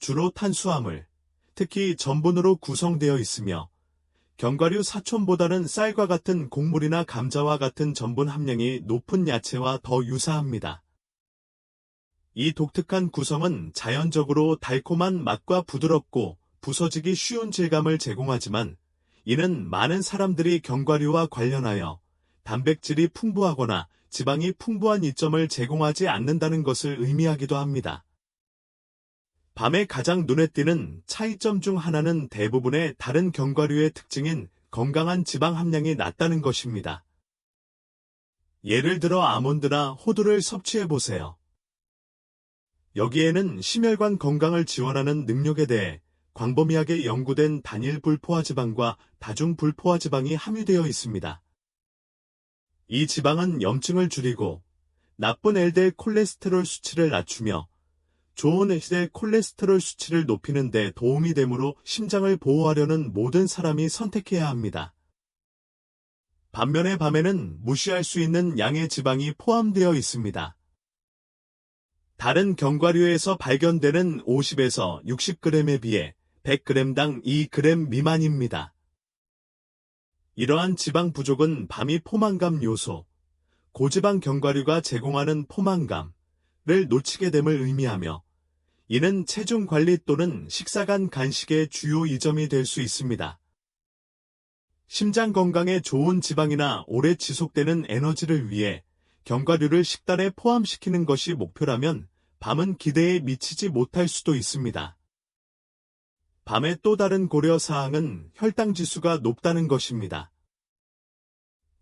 주로 탄수화물, 특히 전분으로 구성되어 있으며 견과류 사촌보다는 쌀과 같은 곡물이나 감자와 같은 전분 함량이 높은 야채와 더 유사합니다. 이 독특한 구성은 자연적으로 달콤한 맛과 부드럽고 부서지기 쉬운 질감을 제공하지만 이는 많은 사람들이 견과류와 관련하여 단백질이 풍부하거나 지방이 풍부한 이점을 제공하지 않는다는 것을 의미하기도 합니다. 밤에 가장 눈에 띄는 차이점 중 하나는 대부분의 다른 견과류의 특징인 건강한 지방 함량이 낮다는 것입니다. 예를 들어 아몬드나 호두를 섭취해보세요. 여기에는 심혈관 건강을 지원하는 능력에 대해 광범위하게 연구된 단일 불포화지방과 다중 불포화지방이 함유되어 있습니다. 이 지방은 염증을 줄이고 나쁜 LDL 콜레스테롤 수치를 낮추며 좋은 HDL 콜레스테롤 수치를 높이는 데 도움이 되므로 심장을 보호하려는 모든 사람이 선택해야 합니다. 반면에 밤에는 무시할 수 있는 양의 지방이 포함되어 있습니다. 다른 견과류에서 발견되는 50에서 60g에 비해 100g당 2g 미만입니다. 이러한 지방 부족은 밤이 포만감 요소, 고지방 견과류가 제공하는 포만감을 놓치게 됨을 의미하며 이는 체중 관리 또는 식사간 간식의 주요 이점이 될 수 있습니다. 심장 건강에 좋은 지방이나 오래 지속되는 에너지를 위해 견과류를 식단에 포함시키는 것이 목표라면 밤은 기대에 미치지 못할 수도 있습니다. 밤의 또 다른 고려사항은 혈당 지수가 높다는 것입니다.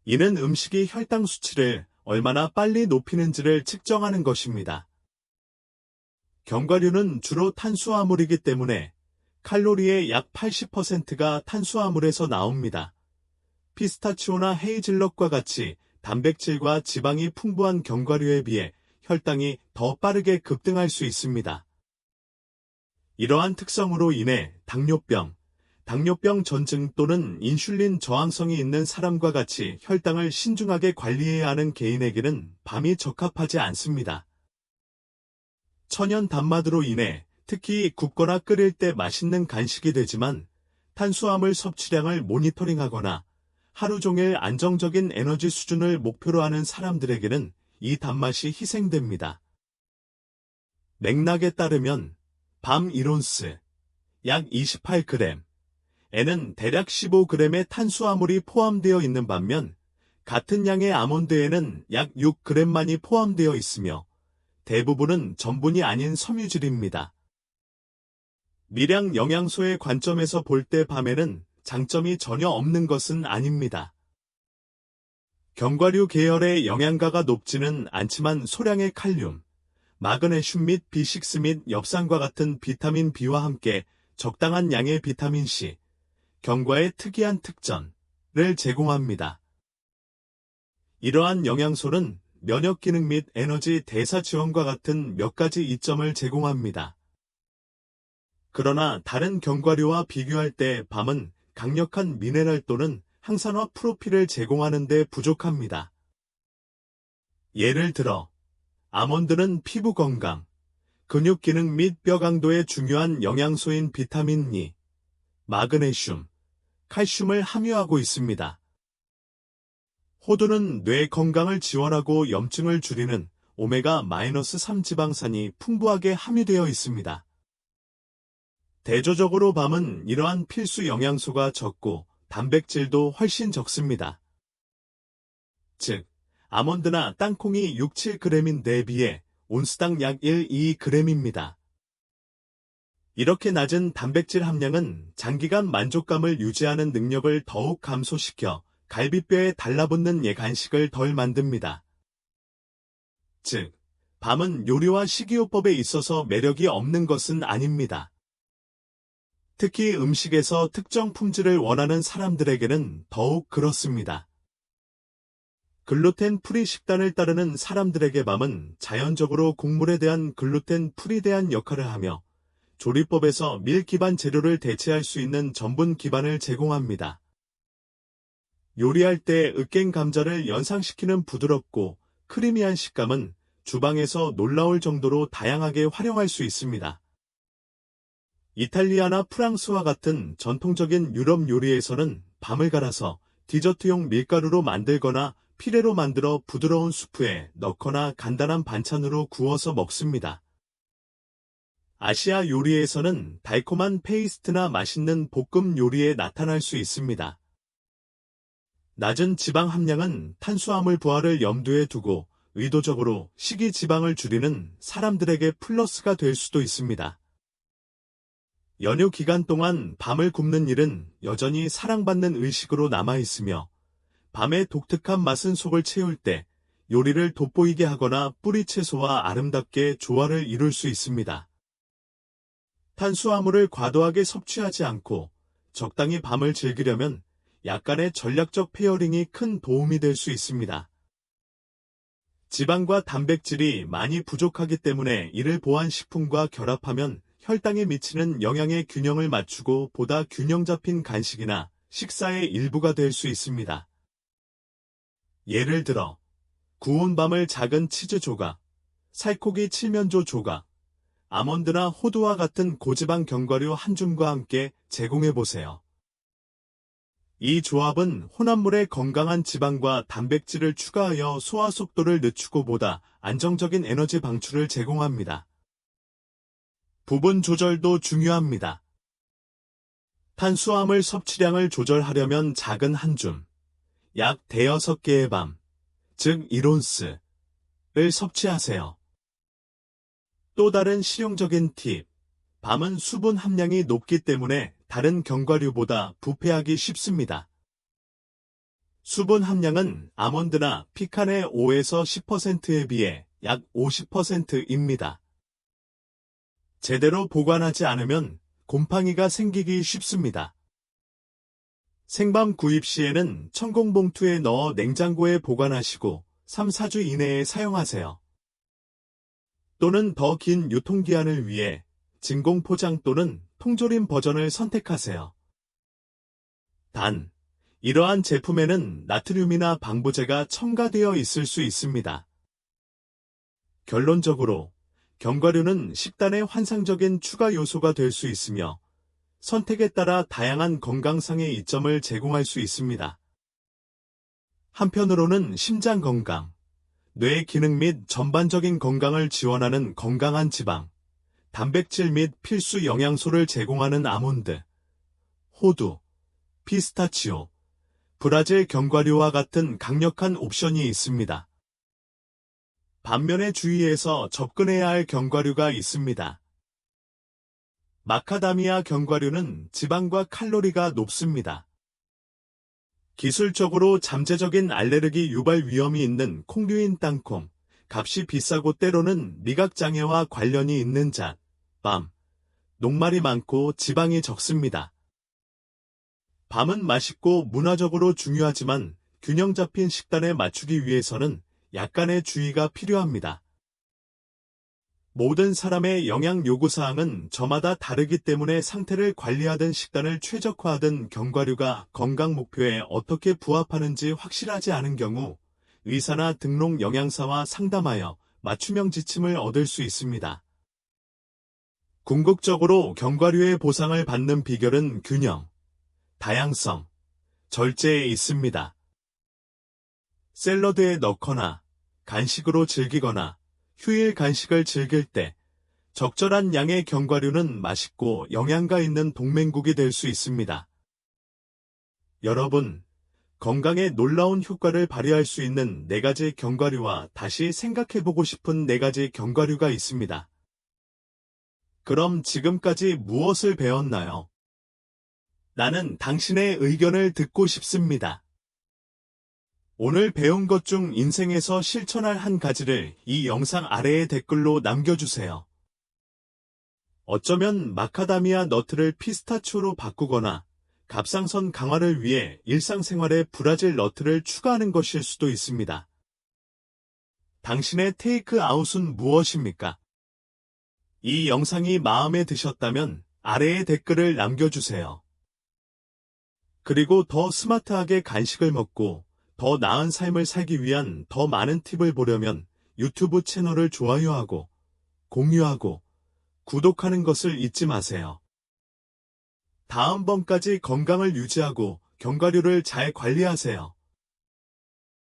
이는 음식이 혈당 수치를 얼마나 빨리 높이는지를 측정하는 것입니다. 견과류는 주로 탄수화물이기 때문에 칼로리의 약 80%가 탄수화물에서 나옵니다. 피스타치오나 헤이즐넛과 같이 단백질과 지방이 풍부한 견과류에 비해 혈당이 더 빠르게 급등할 수 있습니다. 이러한 특성으로 인해 당뇨병 전증 또는 인슐린 저항성이 있는 사람과 같이 혈당을 신중하게 관리해야 하는 개인에게는 밤이 적합하지 않습니다. 천연 단맛으로 인해 특히 굽거나 끓일 때 맛있는 간식이 되지만 탄수화물 섭취량을 모니터링하거나 하루 종일 안정적인 에너지 수준을 목표로 하는 사람들에게는 이 단맛이 희생됩니다. 맥락에 따르면 밤 1온스, 약 28g, 에는 대략 15g의 탄수화물이 포함되어 있는 반면 같은 양의 아몬드에는 약 6g만이 포함되어 있으며 대부분은 전분이 아닌 섬유질입니다. 미량 영양소의 관점에서 볼 때 밤에는 장점이 전혀 없는 것은 아닙니다. 견과류 계열의 영양가가 높지는 않지만 소량의 칼륨, 마그네슘 및 B6 및 엽산과 같은 비타민 B와 함께 적당한 양의 비타민 C, 견과의 특이한 특전을 제공합니다. 이러한 영양소는 면역 기능 및 에너지 대사 지원과 같은 몇 가지 이점을 제공합니다. 그러나 다른 견과류와 비교할 때 밤은 강력한 미네랄 또는 항산화 프로필을 제공하는 데 부족합니다. 예를 들어 아몬드는 피부 건강, 근육 기능 및 뼈 강도에 중요한 영양소인 비타민 E, 마그네슘, 칼슘을 함유하고 있습니다. 호두는 뇌 건강을 지원하고 염증을 줄이는 오메가-3 지방산이 풍부하게 함유되어 있습니다. 대조적으로 밤은 이러한 필수 영양소가 적고 단백질도 훨씬 적습니다. 즉, 아몬드나 땅콩이 6-7g인데 비해 온스당 약 1-2g입니다. 이렇게 낮은 단백질 함량은 장기간 만족감을 유지하는 능력을 더욱 감소시켜 갈비뼈에 달라붙는 예간식을 덜 만듭니다. 즉, 밤은 요리와 식이요법에 있어서 매력이 없는 것은 아닙니다. 특히 음식에서 특정 품질을 원하는 사람들에게는 더욱 그렇습니다. 글루텐 프리 식단을 따르는 사람들에게 밤은 자연적으로 곡물에 대한 글루텐 프리 대한 역할을 하며 조리법에서 밀 기반 재료를 대체할 수 있는 전분 기반을 제공합니다. 요리할 때 으깬 감자를 연상시키는 부드럽고 크리미한 식감은 주방에서 놀라울 정도로 다양하게 활용할 수 있습니다. 이탈리아나 프랑스와 같은 전통적인 유럽 요리에서는 밤을 갈아서 디저트용 밀가루로 만들거나 피레로 만들어 부드러운 수프에 넣거나 간단한 반찬으로 구워서 먹습니다. 아시아 요리에서는 달콤한 페이스트나 맛있는 볶음 요리에 나타날 수 있습니다. 낮은 지방 함량은 탄수화물 부하를 염두에 두고 의도적으로 식이 지방을 줄이는 사람들에게 플러스가 될 수도 있습니다. 연휴 기간 동안 밤을 굽는 일은 여전히 사랑받는 의식으로 남아있으며 밤의 독특한 맛은 속을 채울 때 요리를 돋보이게 하거나 뿌리 채소와 아름답게 조화를 이룰 수 있습니다. 탄수화물을 과도하게 섭취하지 않고 적당히 밤을 즐기려면 약간의 전략적 페어링이 큰 도움이 될 수 있습니다. 지방과 단백질이 많이 부족하기 때문에 이를 보완 식품과 결합하면 혈당에 미치는 영향의 균형을 맞추고 보다 균형 잡힌 간식이나 식사의 일부가 될 수 있습니다. 예를 들어 구운 밤을 작은 치즈 조각, 살코기 칠면조 조각, 아몬드나 호두와 같은 고지방 견과류 한 줌과 함께 제공해보세요. 이 조합은 혼합물에 건강한 지방과 단백질을 추가하여 소화 속도를 늦추고 보다 안정적인 에너지 방출을 제공합니다. 부분 조절도 중요합니다. 탄수화물 섭취량을 조절하려면 작은 한 줌, 약 대여섯 개의 밤, 즉 1온스를 섭취하세요. 또 다른 실용적인 팁, 밤은 수분 함량이 높기 때문에 다른 견과류보다 부패하기 쉽습니다. 수분 함량은 아몬드나 피칸의 5에서 10%에 비해 약 50%입니다. 제대로 보관하지 않으면 곰팡이가 생기기 쉽습니다. 생밤 구입 시에는 천공봉투에 넣어 냉장고에 보관하시고 3-4주 이내에 사용하세요. 또는 더 긴 유통기한을 위해 진공 포장 또는 통조림 버전을 선택하세요. 단, 이러한 제품에는 나트륨이나 방부제가 첨가되어 있을 수 있습니다. 결론적으로, 견과류는 식단의 환상적인 추가 요소가 될 수 있으며 선택에 따라 다양한 건강상의 이점을 제공할 수 있습니다. 한편으로는 심장 건강, 뇌 기능 및 전반적인 건강을 지원하는 건강한 지방, 단백질 및 필수 영양소를 제공하는 아몬드, 호두, 피스타치오, 브라질 견과류와 같은 강력한 옵션이 있습니다. 반면에 주의해서 접근해야 할 견과류가 있습니다. 마카다미아 견과류는 지방과 칼로리가 높습니다. 기술적으로 잠재적인 알레르기 유발 위험이 있는 콩류인 땅콩, 값이 비싸고 때로는 미각장애와 관련이 있는 잣, 밤, 녹말이 많고 지방이 적습니다. 밤은 맛있고 문화적으로 중요하지만 균형 잡힌 식단에 맞추기 위해서는 약간의 주의가 필요합니다. 모든 사람의 영양 요구사항은 저마다 다르기 때문에 상태를 관리하든 식단을 최적화하든 견과류가 건강 목표에 어떻게 부합하는지 확실하지 않은 경우 의사나 등록 영양사와 상담하여 맞춤형 지침을 얻을 수 있습니다. 궁극적으로 견과류의 보상을 받는 비결은 균형, 다양성, 절제에 있습니다. 샐러드에 넣거나 간식으로 즐기거나 휴일 간식을 즐길 때 적절한 양의 견과류는 맛있고 영양가 있는 동맹국이 될 수 있습니다. 여러분, 건강에 놀라운 효과를 발휘할 수 있는 4가지 견과류와 다시 생각해보고 싶은 4가지 견과류가 있습니다. 그럼 지금까지 무엇을 배웠나요? 나는 당신의 의견을 듣고 싶습니다. 오늘 배운 것 중 인생에서 실천할 한 가지를 이 영상 아래의 댓글로 남겨주세요. 어쩌면 마카다미아 너트를 피스타치오로 바꾸거나 갑상선 강화를 위해 일상생활에 브라질 너트를 추가하는 것일 수도 있습니다. 당신의 테이크아웃은 무엇입니까? 이 영상이 마음에 드셨다면 아래에 댓글을 남겨주세요. 그리고 더 스마트하게 간식을 먹고 더 나은 삶을 살기 위한 더 많은 팁을 보려면 유튜브 채널을 좋아요하고 공유하고 구독하는 것을 잊지 마세요. 다음번까지 건강을 유지하고 견과류를 잘 관리하세요.